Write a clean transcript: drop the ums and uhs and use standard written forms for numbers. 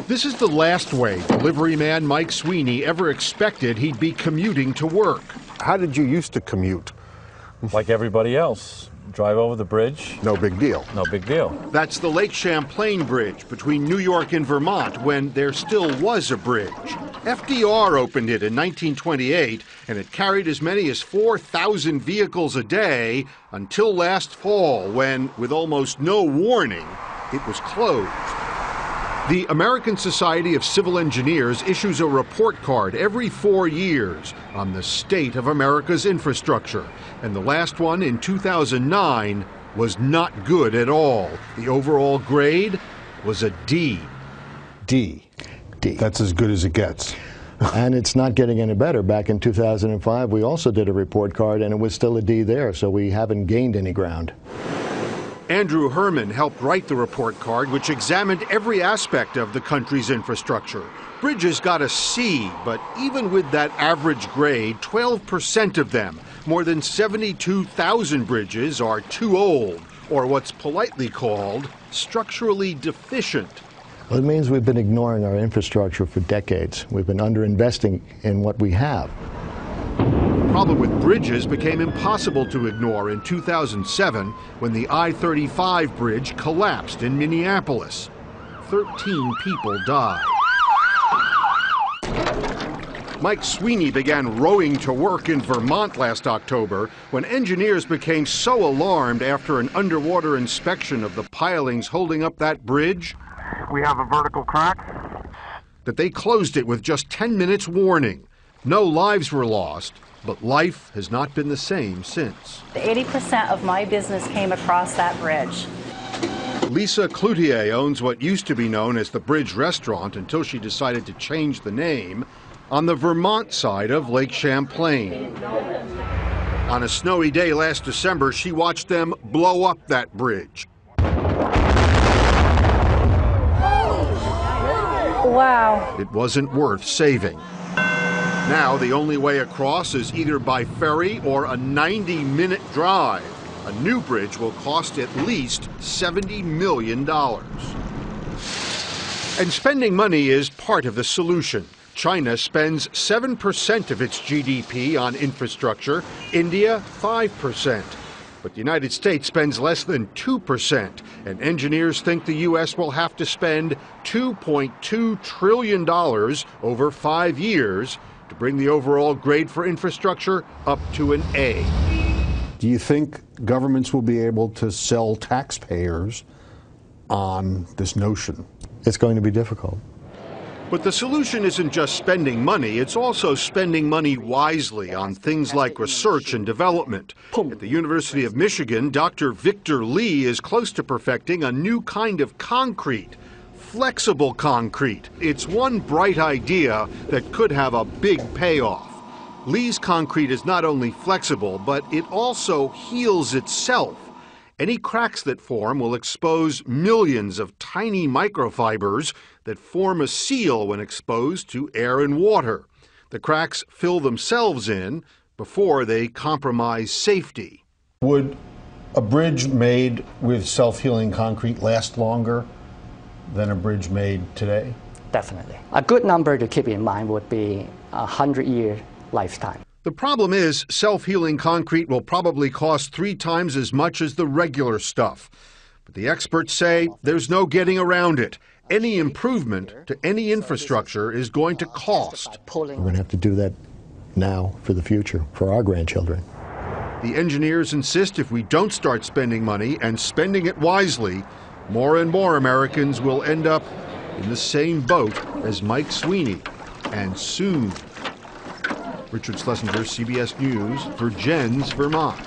This is the last way delivery man Mike Sweeney ever expected he'd be commuting to work. How did you used to commute? Like everybody else. Drive over the bridge. No big deal. No big deal. That's the Lake Champlain Bridge between New York and Vermont, when there still was a bridge. FDR opened it in 1928, and it carried as many as 4,000 vehicles a day until last fall, when, with almost no warning, it was closed. The American Society of Civil Engineers issues a report card every 4 years on the state of America's infrastructure, and the last one in 2009 was not good at all. The overall grade was a D. D. That's as good as it gets. And it's not getting any better. Back in 2005, we also did a report card, and it was still a D there, so we haven't gained any ground. Andrew Herman helped write the report card, which examined every aspect of the country's infrastructure. Bridges got a C, but even with that average grade, 12% of them, more than 72,000 bridges, are too old, or what's politely called structurally deficient. Well, it means we've been ignoring our infrastructure for decades. We've been underinvesting in what we have. The problem with bridges became impossible to ignore in 2007 when the I-35 bridge collapsed in Minneapolis. 13 people died. Mike Sweeney began rowing to work in Vermont last October when engineers became so alarmed after an underwater inspection of the pilings holding up that bridge. We have a vertical crack. That they closed it with just 10 minutes warning. No lives were lost, but life has not been the same since. 80% of my business came across that bridge. Lisa Cloutier owns what used to be known as the Bridge Restaurant until she decided to change the name, on the Vermont side of Lake Champlain. On a snowy day last December, she watched them blow up that bridge. Wow. It wasn't worth saving. Now, the only way across is either by ferry or a 90-minute drive. A new bridge will cost at least $70 million. And spending money is part of the solution. China spends 7% of its GDP on infrastructure, India 5%. But the United States spends less than 2%, and engineers think the U.S. will have to spend $2.2 trillion over 5 years to bring the overall grade for infrastructure up to an A. Do you think governments will be able to sell taxpayers on this notion? It's going to be difficult. But the solution isn't just spending money, it's also spending money wisely on things like research and development. At the University of Michigan, Dr. Victor Lee is close to perfecting a new kind of concrete. Flexible concrete. It's one bright idea that could have a big payoff. Lee's concrete is not only flexible, but it also heals itself. Any cracks that form will expose millions of tiny microfibers that form a seal when exposed to air and water. The cracks fill themselves in before they compromise safety. Would a bridge made with self-healing concrete last longer than a bridge made today? Definitely. A good number to keep in mind would be a 100-year lifetime. The problem is self-healing concrete will probably cost 3 times as much as the regular stuff. But the experts say there's no getting around it. Any improvement to any infrastructure is going to cost. We're going to have to do that now for the future, for our grandchildren. The engineers insist if we don't start spending money and spending it wisely, more and more Americans will end up in the same boat as Mike Sweeney, and soon. Richard Schlesinger, CBS News, Vergennes, Vermont.